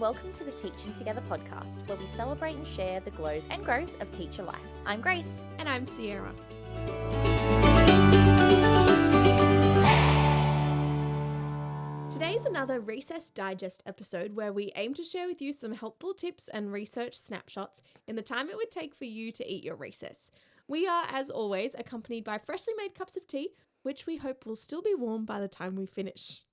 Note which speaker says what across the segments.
Speaker 1: welcome to the Teaching Together podcast, where we celebrate and share the glows and grows of teacher life. I'm Grace.
Speaker 2: And I'm Sierra. Today's another Recess Digest episode where we aim to share with you some helpful tips and research snapshots in the time it would take for you to eat your recess. We are, as always, accompanied by freshly made cups of tea, which we hope will still be warm by the time we finish.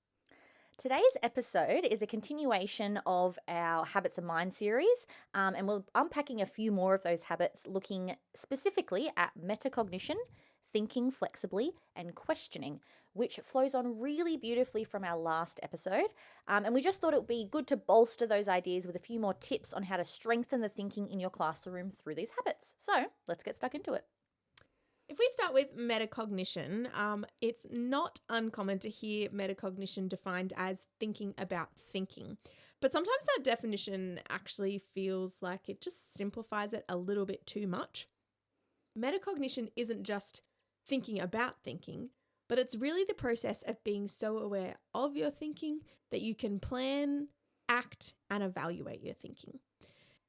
Speaker 1: Today's episode is a continuation of our Habits of Mind series, and we're unpacking a few more of those habits, looking specifically at metacognition, thinking flexibly, and questioning, which flows on really beautifully from our last episode. And we just thought it would be good to bolster those ideas with a few more tips on how to strengthen the thinking in your classroom through these habits. So let's get stuck into it.
Speaker 2: If we start with metacognition, it's not uncommon to hear metacognition defined as thinking about thinking. But sometimes that definition actually feels like it just simplifies it a little bit too much. Metacognition isn't just thinking about thinking, but it's really the process of being so aware of your thinking that you can plan, act, and evaluate your thinking.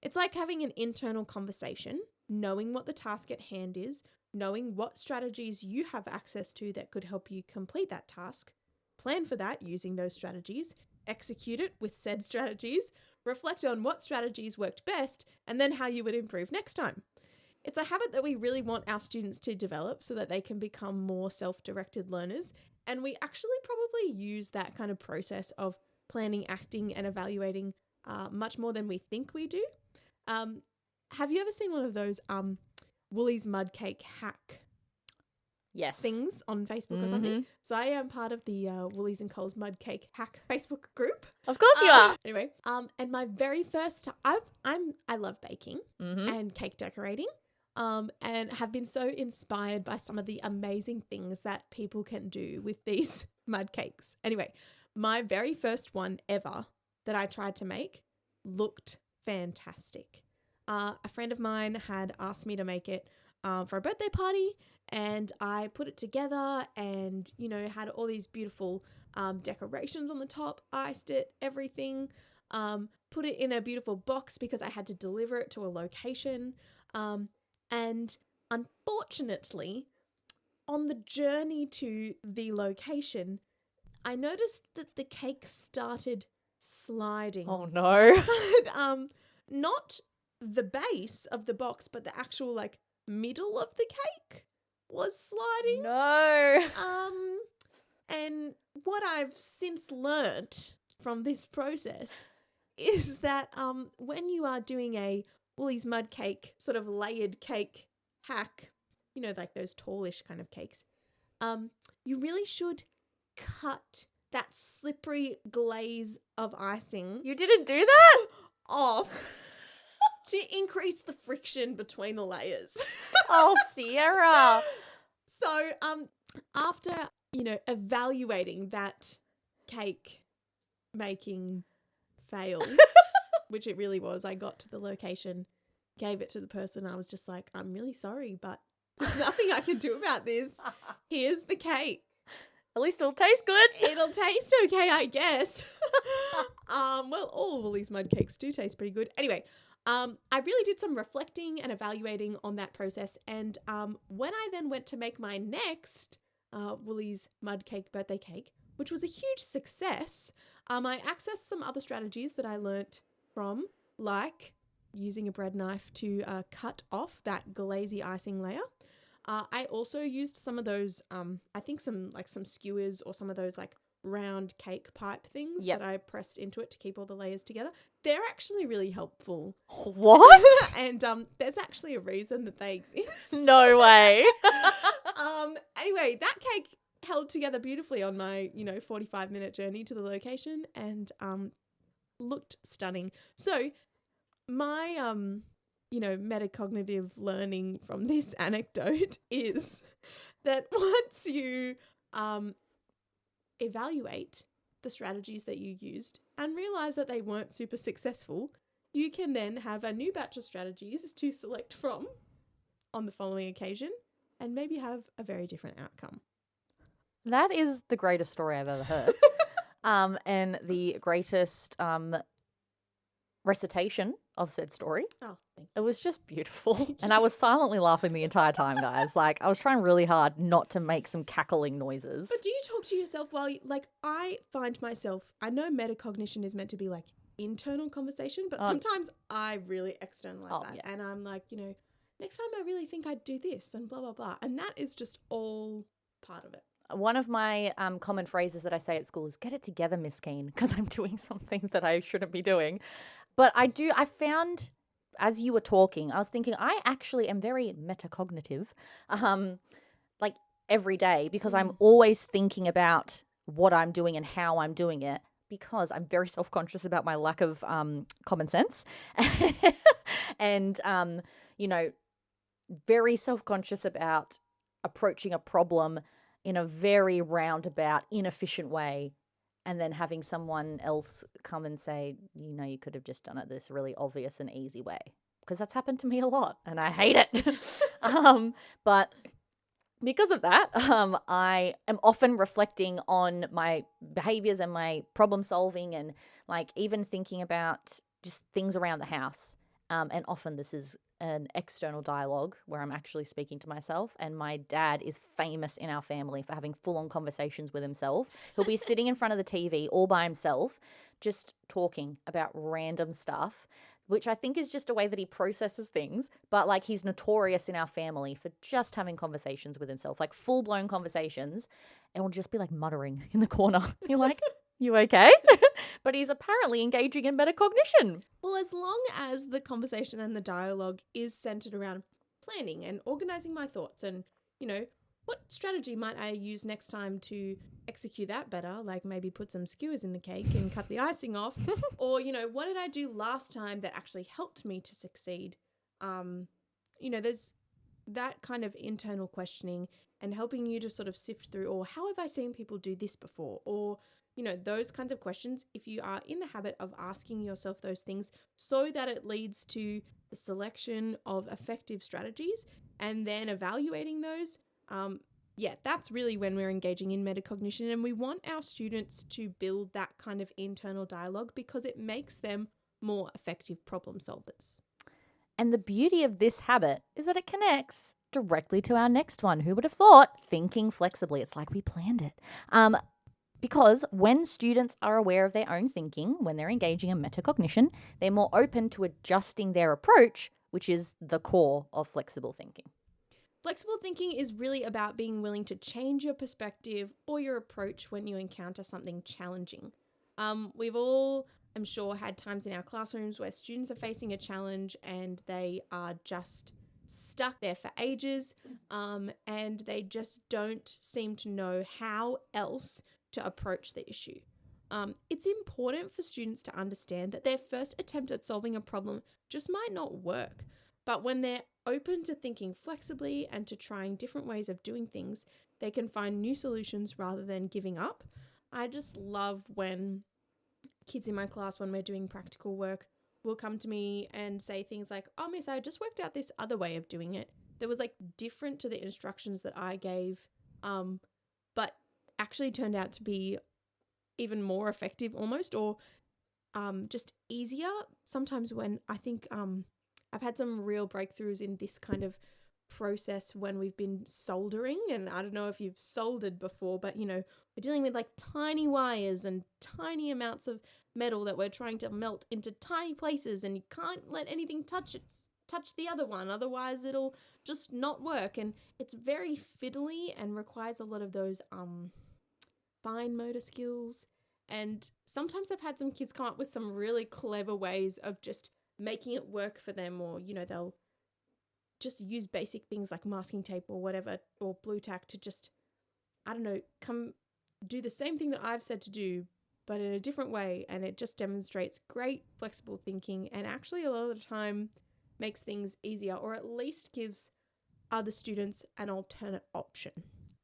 Speaker 2: It's like having an internal conversation, knowing what the task at hand is, knowing what strategies you have access to that could help you complete that task, plan for that using those strategies, execute it with said strategies, reflect on what strategies worked best, and then how you would improve next time. It's a habit that we really want our students to develop so that they can become more self-directed learners, and we actually probably use that kind of process of planning, acting, and evaluating much more than we think we do. Have you ever seen one of those Woolies mud cake hack things on Facebook or something? So I am part of the Woolies and Coles mud cake hack Facebook group.
Speaker 1: Of course you are.
Speaker 2: Anyway, and my very first I love baking and cake decorating. And have been so inspired by some of the amazing things that people can do with these mud cakes. Anyway, my very first one ever that I tried to make looked fantastic. A friend of mine had asked me to make it for a birthday party, and I put it together and, had all these beautiful decorations on the top, iced it, everything, put it in a beautiful box because I had to deliver it to a location. And unfortunately, on the journey to the location, I noticed that the cake started sliding.
Speaker 1: Oh no.
Speaker 2: But, not the base of the box, but the actual middle of the cake was sliding.
Speaker 1: No.
Speaker 2: And what I've since learnt from this process is that when you are doing a Woolies mud cake, sort of layered cake hack, like those tallish kind of cakes, you really should cut that slippery glaze of icing.
Speaker 1: You didn't do that?
Speaker 2: Off to increase the friction between the layers.
Speaker 1: Oh, Sierra.
Speaker 2: So, after, evaluating that cake making fail, which it really was, I got to the location, gave it to the person. I was just like, I'm really sorry, but there's nothing I can do about this. Here's the cake.
Speaker 1: At least it'll taste good.
Speaker 2: It'll taste okay, I guess. Well, all Woolies mud cakes do taste pretty good. Anyway, I really did some reflecting and evaluating on that process. And when I then went to make my next Woolies mud cake birthday cake, which was a huge success, I accessed some other strategies that I learnt from, like using a bread knife to cut off that glazy icing layer. I also used some of those, I think some skewers or some of those round cake pipe things that I pressed into it to keep all the layers together. They're actually really helpful.
Speaker 1: What?
Speaker 2: And there's actually a reason that they exist.
Speaker 1: No way.
Speaker 2: Anyway, that cake held together beautifully on my, 45-minute journey to the location and looked stunning. So my, metacognitive learning from this anecdote is that once you evaluate the strategies that you used and realize that they weren't super successful, you can then have a new batch of strategies to select from on the following occasion and maybe have a very different outcome.
Speaker 1: That is the greatest story I've ever heard. And the greatest recitation of said story.
Speaker 2: Oh, thank
Speaker 1: It was just beautiful.
Speaker 2: Thank
Speaker 1: And I
Speaker 2: you.
Speaker 1: was silently laughing the entire time, guys. Like, I was trying really hard not to make some cackling noises.
Speaker 2: But do you talk to yourself while you, like, I find myself, I know metacognition is meant to be like internal conversation, but sometimes I really externalize that.
Speaker 1: Yeah.
Speaker 2: And I'm like, next time I really think I'd do this and blah, blah, blah. And that is just all part of it.
Speaker 1: One of my common phrases that I say at school is, get it together, Miss Keen, because I'm doing something that I shouldn't be doing. But I found, as you were talking, I was thinking, I actually am very metacognitive, like every day, because I'm always thinking about what I'm doing and how I'm doing it, because I'm very self-conscious about my lack of common sense and, very self-conscious about approaching a problem in a very roundabout, inefficient way, and then having someone else come and say, you could have just done it this really obvious and easy way. Because that's happened to me a lot, and I hate it. But because of that, I am often reflecting on my behaviors and my problem solving, and like even thinking about just things around the house. And often this is an external dialogue where I'm actually speaking to myself. And my dad is famous in our family for having full-on conversations with himself. He'll be sitting in front of the TV all by himself, just talking about random stuff, which I think is just a way that he processes things. But like, he's notorious in our family for just having conversations with himself, like full-blown conversations, and will just be like muttering in the corner. You're like, you okay? But he's apparently engaging in metacognition.
Speaker 2: Well, as long as the conversation and the dialogue is centered around planning and organizing my thoughts and, what strategy might I use next time to execute that better? Like maybe put some skewers in the cake and cut the icing off. Or, what did I do last time that actually helped me to succeed? There's that kind of internal questioning and helping you to sort of sift through, or how have I seen people do this before? Or, those kinds of questions, if you are in the habit of asking yourself those things so that it leads to the selection of effective strategies and then evaluating those, that's really when we're engaging in metacognition. And we want our students to build that kind of internal dialogue because it makes them more effective problem solvers.
Speaker 1: And the beauty of this habit is that it connects directly to our next one. Who would have thought? Thinking flexibly. It's like we planned it. Because when students are aware of their own thinking, when they're engaging in metacognition, they're more open to adjusting their approach, which is the core of flexible thinking.
Speaker 2: Flexible thinking is really about being willing to change your perspective or your approach when you encounter something challenging. We've all, I'm sure, had times in our classrooms where students are facing a challenge and they are just stuck there for ages, and they just don't seem to know how else to approach the issue. It's important for students to understand that their first attempt at solving a problem just might not work. But when they're open to thinking flexibly and to trying different ways of doing things, they can find new solutions rather than giving up. I just love when kids in my class, when we're doing practical work, will come to me and say things like, oh, miss, I just worked out this other way of doing it that was like different to the instructions that I gave, but actually turned out to be even more effective almost, or just easier. Sometimes when I think I've had some real breakthroughs in this kind of process when we've been soldering, and I don't know if you've soldered before, but we're dealing with like tiny wires and tiny amounts of metal that we're trying to melt into tiny places, and you can't let anything touch the other one, otherwise it'll just not work. And it's very fiddly and requires a lot of those fine motor skills. And sometimes I've had some kids come up with some really clever ways of just making it work for them, or they'll just use basic things like masking tape or whatever, or blue tack, to just, I don't know, come do the same thing that I've said to do, but in a different way. And it just demonstrates great flexible thinking, and actually a lot of the time makes things easier, or at least gives other students an alternate option.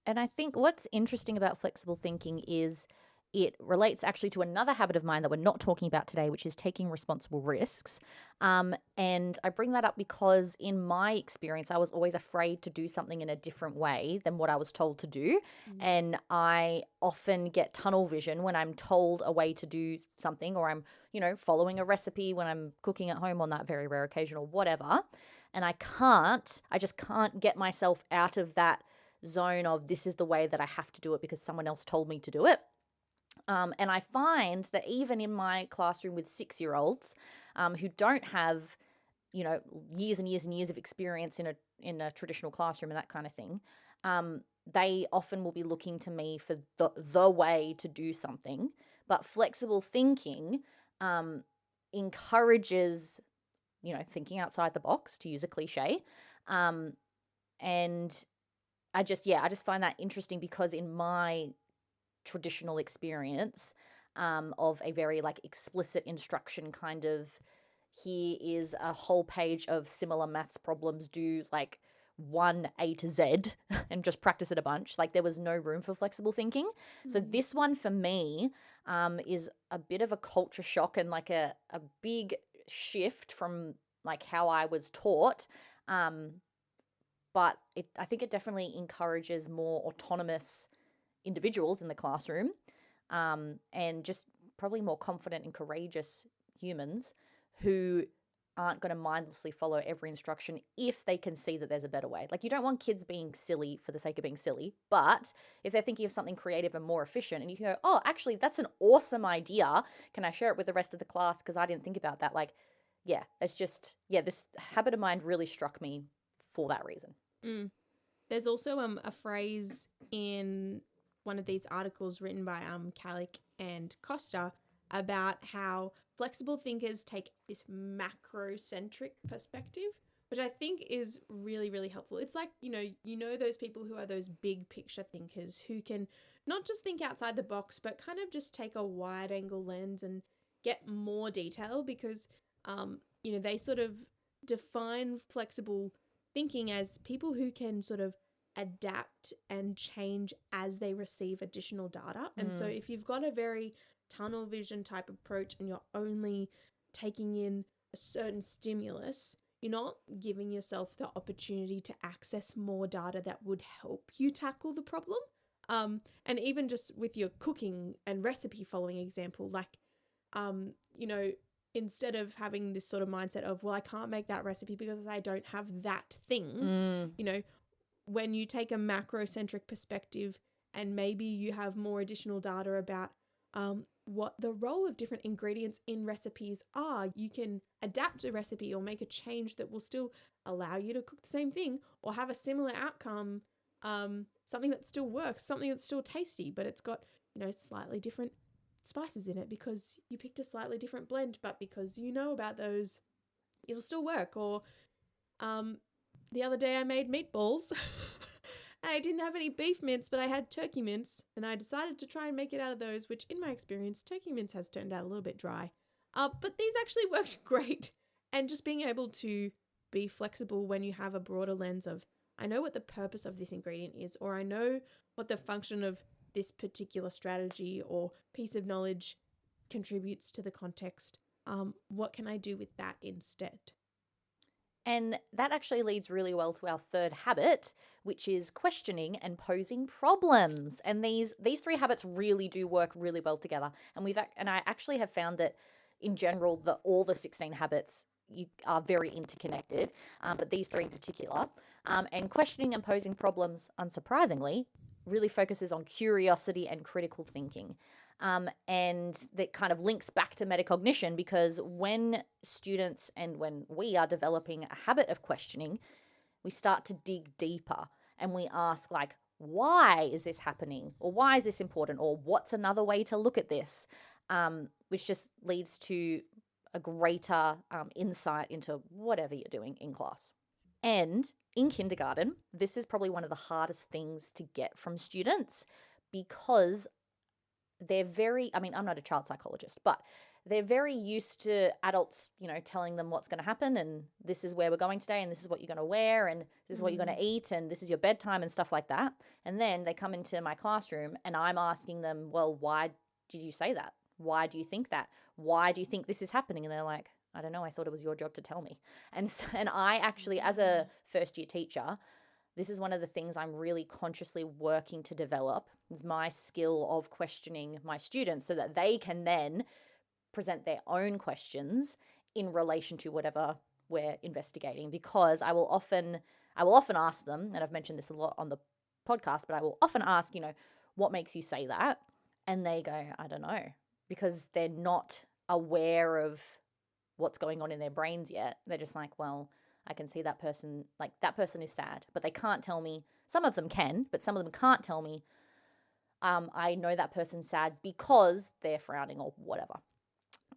Speaker 1: And I think what's interesting about flexible thinking is it relates actually to another habit of mine that we're not talking about today, which is taking responsible risks. And I bring that up because in my experience, I was always afraid to do something in a different way than what I was told to do. And I often get tunnel vision when I'm told a way to do something, or I'm, following a recipe when I'm cooking at home on that very rare occasion or whatever. And I just can't get myself out of that zone of this is the way that I have to do it because someone else told me to do it. And I find that even in my classroom with 6-year-olds who don't have, years and years and years of experience in a traditional classroom and that kind of thing, they often will be looking to me for the way to do something. But flexible thinking encourages, thinking outside the box, to use a cliche. And I just find that interesting because in my traditional experience of a very explicit instruction kind of, here is a whole page of similar maths problems, do 1 A to Z and just practice it a bunch. There was no room for flexible thinking. So this one for me is a bit of a culture shock and a big shift from how I was taught. But I think it definitely encourages more autonomous individuals in the classroom, and just probably more confident and courageous humans who aren't going to mindlessly follow every instruction if they can see that there's a better way. You don't want kids being silly for the sake of being silly, but if they're thinking of something creative and more efficient and you can go, oh, actually, that's an awesome idea. Can I share it with the rest of the class? Because I didn't think about that. This habit of mine really struck me for that reason.
Speaker 2: There's also a phrase in one of these articles written by Calick and Costa about how flexible thinkers take this macrocentric perspective, which I think is really, really helpful. It's those people who are those big picture thinkers who can not just think outside the box, but kind of just take a wide angle lens and get more detail because, they sort of define flexible thinking as people who can sort of adapt and change as they receive additional data. And so if you've got a very tunnel vision type approach and you're only taking in a certain stimulus, you're not giving yourself the opportunity to access more data that would help you tackle the problem. And even just with your cooking and recipe following example, instead of having this sort of mindset of, well, I can't make that recipe because I don't have that thing, when you take a macrocentric perspective and maybe you have more additional data about what the role of different ingredients in recipes are, you can adapt a recipe or make a change that will still allow you to cook the same thing or have a similar outcome, something that still works, something that's still tasty, but it's got, slightly different spices in it because you picked a slightly different blend, but because you know about those, it'll still work. Or the other day I made meatballs. I didn't have any beef mince, but I had turkey mince, and I decided to try and make it out of those, which in my experience, turkey mince has turned out a little bit dry. But these actually worked great. And just being able to be flexible when you have a broader lens of, I know what the purpose of this ingredient is, or I know what the function of this particular strategy or piece of knowledge contributes to the context. What can I do with that instead?
Speaker 1: And that actually leads really well to our third habit, which is questioning and posing problems. And these 3 habits really do work really well together. And I actually have found that in general, all the 16 habits are very interconnected, but these 3 in particular. And questioning and posing problems, unsurprisingly, really focuses on curiosity and critical thinking. And that kind of links back to metacognition because when students and when we are developing a habit of questioning, we start to dig deeper and we ask why is this happening? Or why is this important? Or what's another way to look at this? Which just leads to a greater insight into whatever you're doing in class. And in kindergarten, this is probably one of the hardest things to get from students because they're I'm not a child psychologist, but they're very used to adults, telling them what's going to happen and this is where we're going today and this is what you're going to wear and this is what you're going to eat and this is your bedtime and stuff like that. And then they come into my classroom and I'm asking them, well, why did you say that? Why do you think that? Why do you think this is happening? And they're like, I don't know. I thought it was your job to tell me. And I actually, as a first year teacher, this is one of the things I'm really consciously working to develop is my skill of questioning my students so that they can then present their own questions in relation to whatever we're investigating. Because I will often ask them, and I've mentioned this a lot on the podcast, but I will often ask, what makes you say that? And they go, I don't know, because they're not aware of what's going on in their brains yet. They're just like, well, I can see that person, like that person is sad, but they can't tell me. Some of them can, but some of them can't tell me, I know that person's sad because they're frowning or whatever.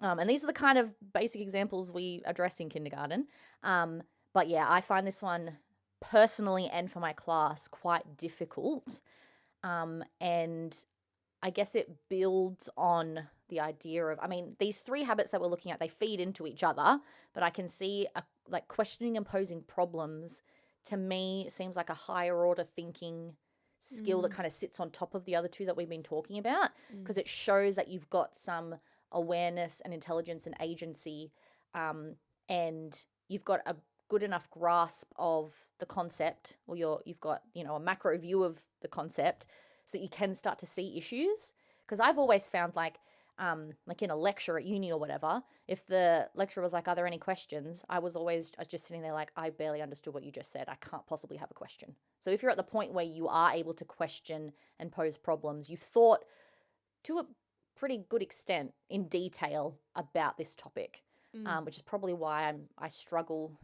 Speaker 1: And these are the kind of basic examples we address in kindergarten. But yeah, I find this one personally and for my class quite difficult. And I guess it builds on the idea of, these 3 habits that we're looking at, they feed into each other, but I can see like questioning and posing problems to me seems like a higher order thinking skill that kind of sits on top of the other 2 that we've been talking about, because it shows that you've got some awareness and intelligence and agency, and you've got a good enough grasp of the concept, or you've got, a macro view of the concept so that you can start to see issues. Because I've always found like in a lecture at uni or whatever, if the lecturer was like, are there any questions? I was just sitting there like, I barely understood what you just said. I can't possibly have a question. So if you're at the point where you are able to question and pose problems, you've thought to a pretty good extent in detail about this topic, which is probably why I struggle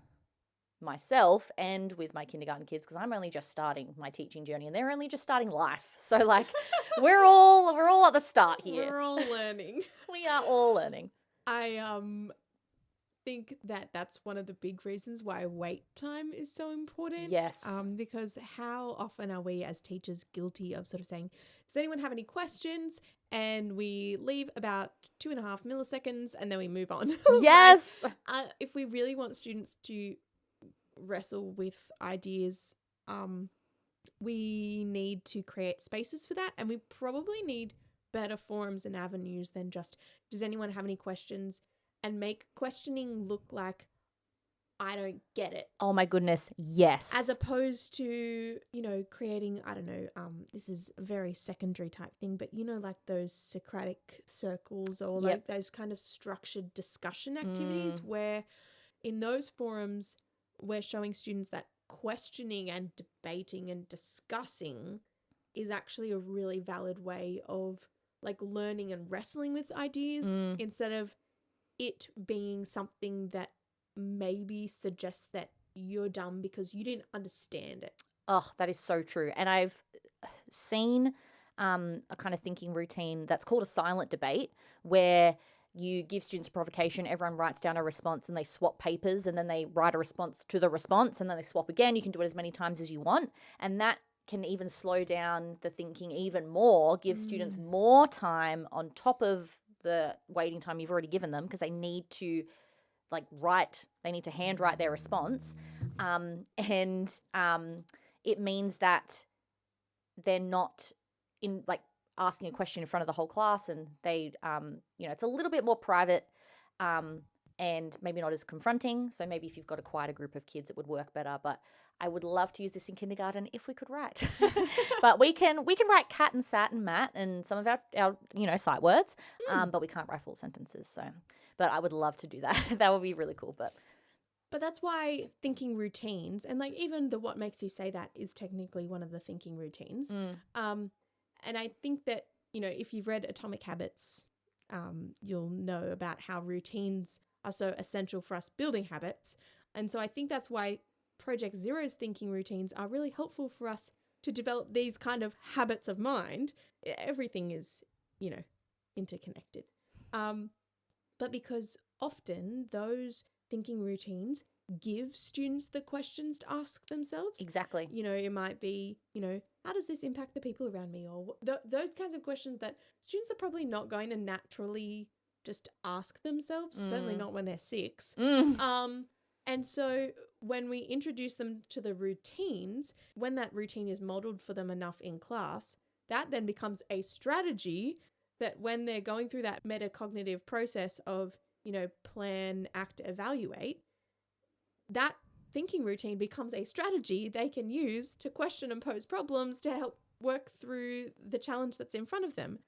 Speaker 1: myself and with my kindergarten kids, because I'm only just starting my teaching journey and they're only just starting life. So like we're all at the start here.
Speaker 2: We're all learning.
Speaker 1: We are all learning.
Speaker 2: I think that that's one of the big reasons why wait time is so important.
Speaker 1: Yes.
Speaker 2: Because how often are we as teachers guilty of sort of saying, does anyone have any questions? And we leave about 2.5 milliseconds and then we move on.
Speaker 1: Yes.
Speaker 2: If we really want students to wrestle with ideas, we need to create spaces for that, and we probably need better forums and avenues than just, does anyone have any questions, and make questioning look like, I don't get it.
Speaker 1: Oh my goodness, yes.
Speaker 2: As opposed to, creating, I don't know, this is a very secondary type thing, but like those Socratic circles or like those kind of structured discussion activities where in those forums we're showing students that questioning and debating and discussing is actually a really valid way of like learning and wrestling with ideas instead of it being something that maybe suggests that you're dumb because you didn't understand it.
Speaker 1: Oh, that is so true. And I've seen a kind of thinking routine that's called a silent debate, where you give students a provocation, everyone writes down a response and they swap papers, and then they write a response to the response and then they swap again. You can do it as many times as you want. And that can even slow down the thinking even more, give students more time on top of the waiting time you've already given them, because they need to handwrite their response. It means that they're not in like asking a question in front of the whole class, and they, it's a little bit more private and maybe not as confronting. So maybe if you've got a quieter group of kids, it would work better. But I would love to use this in kindergarten if we could write. But we can write cat and sat and mat and some of our sight words, but we can't write full sentences. So, but I would love to do that. That would be really cool.
Speaker 2: But that's why thinking routines, and like even the what makes you say that is technically one of the thinking routines. And I think that, if you've read Atomic Habits, you'll know about how routines are so essential for us building habits. And so I think that's why Project Zero's thinking routines are really helpful for us to develop these kind of habits of mind. Everything is, interconnected. But because often those thinking routines give students the questions to ask themselves.
Speaker 1: Exactly.
Speaker 2: It might be, how does this impact the people around me? Or those kinds of questions that students are probably not going to naturally just ask themselves, certainly not when they're 6. And so when we introduce them to the routines, when that routine is modeled for them enough in class, that then becomes a strategy that when they're going through that metacognitive process of, plan, act, evaluate, that thinking routine becomes a strategy they can use to question and pose problems to help work through the challenge that's in front of them,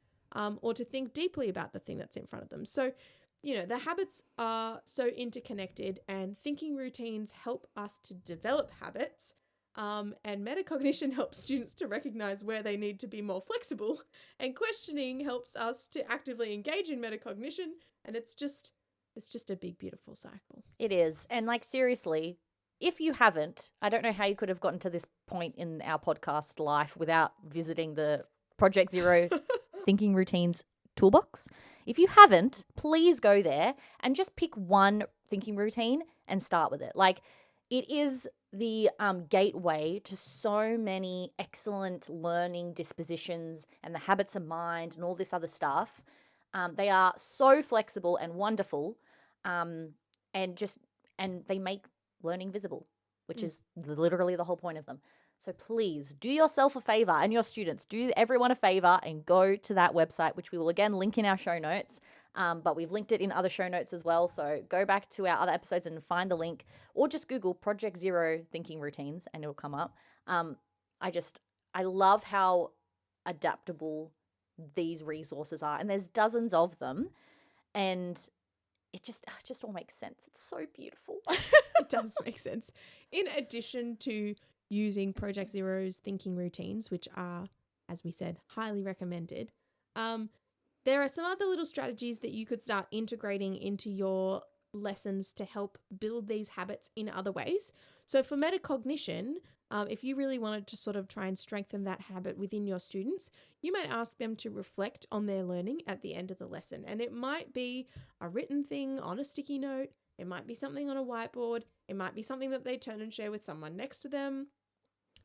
Speaker 2: or to think deeply about the thing that's in front of them. So, the habits are so interconnected, and thinking routines help us to develop habits. And metacognition helps students to recognize where they need to be more flexible, and questioning helps us to actively engage in metacognition. And it's just a big, beautiful cycle.
Speaker 1: It is. And like, seriously, if you haven't, I don't know how you could have gotten to this point in our podcast life without visiting the Project Zero Thinking Routines toolbox. If you haven't, please go there and just pick one thinking routine and start with it. Like, it is the gateway to so many excellent learning dispositions and the habits of mind and all this other stuff. They are so flexible and wonderful, and they make learning visible, which is literally the whole point of them. So please do yourself a favor, and your students, do everyone a favor and go to that website, which we will again link in our show notes. But we've linked it in other show notes as well. So go back to our other episodes and find the link, or just Google Project Zero Thinking Routines and it'll come up. I love how adaptable these resources are, and there's dozens of them, and it just all makes sense. It's so beautiful.
Speaker 2: It does make sense. In addition to using Project Zero's thinking routines, which are, as we said, highly recommended, there are some other little strategies that you could start integrating into your lessons to help build these habits in other ways. So for metacognition, if you really wanted to sort of try and strengthen that habit within your students, you might ask them to reflect on their learning at the end of the lesson. And it might be a written thing on a sticky note. It might be something on a whiteboard. It might be something that they turn and share with someone next to them.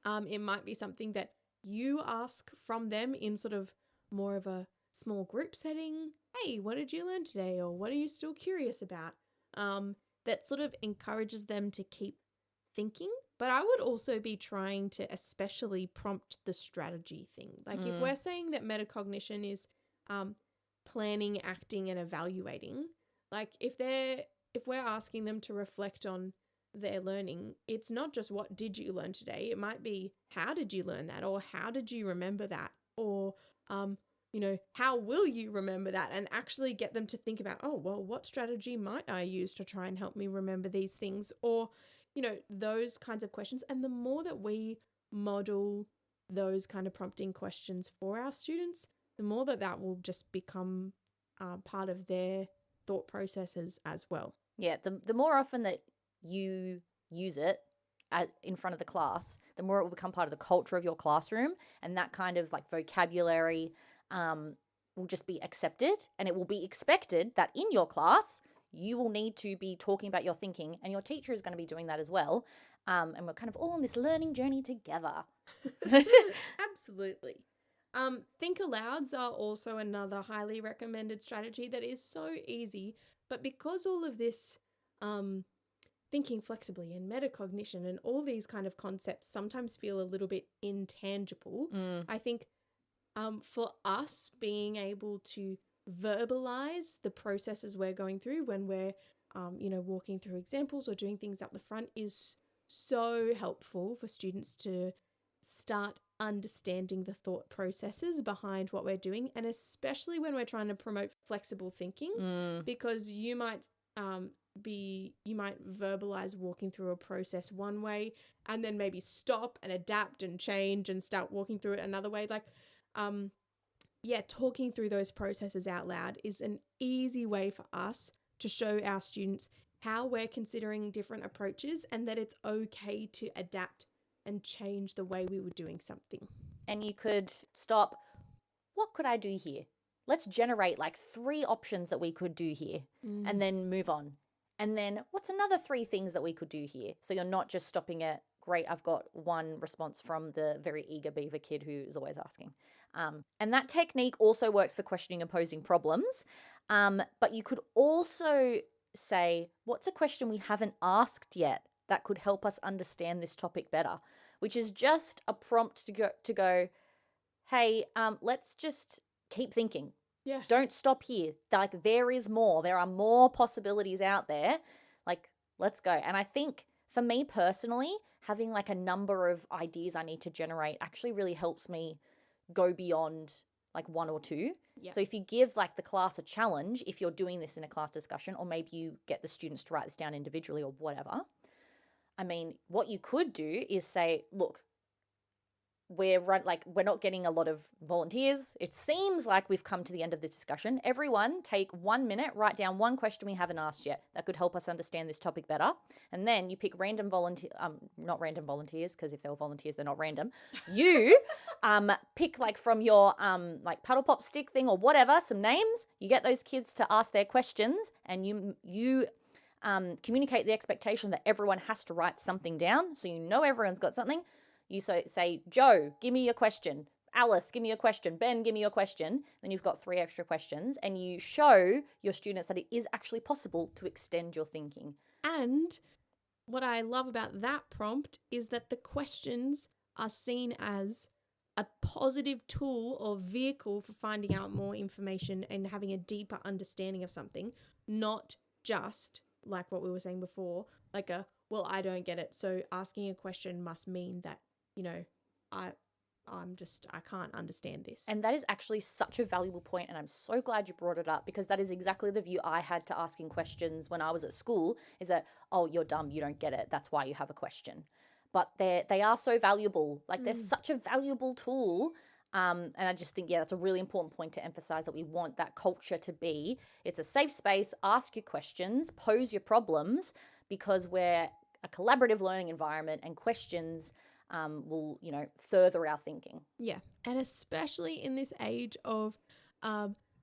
Speaker 2: It might be something that you ask from them in sort of more of a small group setting. Hey, what did you learn today? Or what are you still curious about? That sort of encourages them to keep thinking. But I would also be trying to especially prompt the strategy thing. Like if we're saying that metacognition is planning, acting, and evaluating, like if we're asking them to reflect on their learning, it's not just what did you learn today. It might be how did you learn that, or how did you remember that, or how will you remember that, and actually get them to think about, oh, well, what strategy might I use to try and help me remember these things, or those kinds of questions. And the more that we model those kind of prompting questions for our students, the more that will just become part of their thought processes as well.
Speaker 1: Yeah, the more often that you use it in front of the class, the more it will become part of the culture of your classroom, and that kind of like vocabulary will just be accepted, and it will be expected that in your class you will need to be talking about your thinking, and your teacher is going to be doing that as well. And we're kind of all on this learning journey together.
Speaker 2: Absolutely. Think alouds are also another highly recommended strategy that is so easy, but because all of this thinking flexibly and metacognition and all these kind of concepts sometimes feel a little bit intangible, I think for us being able to verbalize the processes we're going through when we're walking through examples or doing things up the front is so helpful for students to start understanding the thought processes behind what we're doing, and especially when we're trying to promote flexible thinking, because you might verbalize walking through a process one way and then maybe stop and adapt and change and start walking through it another way. Like talking through those processes out loud is an easy way for us to show our students how we're considering different approaches, and that it's okay to adapt and change the way we were doing something.
Speaker 1: And you could stop. What could I do here? Let's generate like 3 options that we could do here, and then move on. And then what's another 3 things that we could do here? So you're not just stopping at, great, I've got one response from the very eager beaver kid who is always asking. And that technique also works for questioning and posing problems. But you could also say, what's a question we haven't asked yet that could help us understand this topic better? Which is just a prompt to go, hey, let's just keep thinking.
Speaker 2: Yeah.
Speaker 1: Don't stop here. Like, there is more. There are more possibilities out there. Like, let's go. And I think for me personally, having like a number of ideas I need to generate actually really helps me go beyond like one or two.
Speaker 2: Yeah.
Speaker 1: So if you give like the class a challenge, if you're doing this in a class discussion, or maybe you get the students to write this down individually or whatever, I mean, what you could do is say, look, we're not getting a lot of volunteers. It seems like we've come to the end of this discussion. Everyone take 1 minute, write down one question we haven't asked yet that could help us understand this topic better. And then you pick not random volunteers, because if they were volunteers, they're not random. You pick like from your like paddle pop stick thing or whatever, some names. You get those kids to ask their questions, and you communicate the expectation that everyone has to write something down, so you know everyone's got something. You say, Joe, give me your question. Alice, give me your question. Ben, give me your question. Then you've got 3 extra questions, and you show your students that it is actually possible to extend your thinking.
Speaker 2: And what I love about that prompt is that the questions are seen as a positive tool or vehicle for finding out more information and having a deeper understanding of something, not just like what we were saying before, like I don't get it, so asking a question must mean that, I can't understand this.
Speaker 1: And that is actually such a valuable point, and I'm so glad you brought it up, because that is exactly the view I had to asking questions when I was at school, is that, oh, you're dumb, you don't get it, that's why you have a question. But they are so valuable. Like, they're such a valuable tool. And I just think, that's a really important point to emphasize, that we want that culture to be, it's a safe space, ask your questions, pose your problems, because we're a collaborative learning environment, and questions will, further our thinking.
Speaker 2: Yeah. And especially in this age of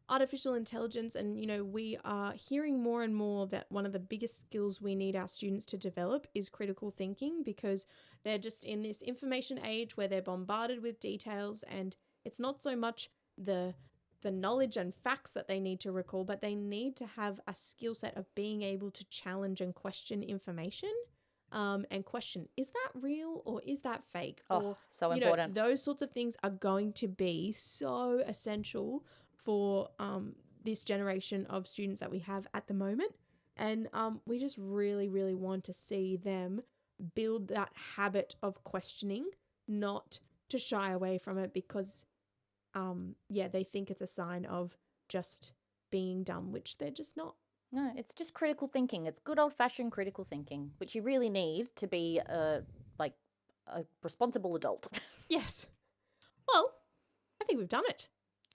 Speaker 2: artificial intelligence, and, we are hearing more and more that one of the biggest skills we need our students to develop is critical thinking, because they're just in this information age where they're bombarded with details, and it's not so much the knowledge and facts that they need to recall, but they need to have a skill set of being able to challenge and question information. And question, is that real or is that fake?
Speaker 1: Oh, so important.
Speaker 2: Those sorts of things are going to be so essential for this generation of students that we have at the moment. And we just really, really want to see them build that habit of questioning, not to shy away from it because, they think it's a sign of just being dumb, which they're just not.
Speaker 1: No, it's just critical thinking. It's good old-fashioned critical thinking, which you really need to be a responsible adult.
Speaker 2: Yes. Well, I think we've done it.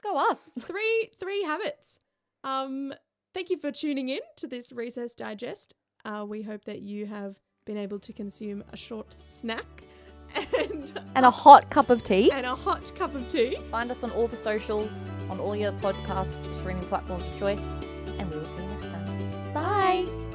Speaker 1: Go us.
Speaker 2: Three habits. Thank you for tuning in to this Recess Digest. We hope that you have been able to consume a short snack
Speaker 1: and a hot cup of tea. Find us on all the socials, on all your podcast streaming platforms of choice, and we will see you next time. Bye.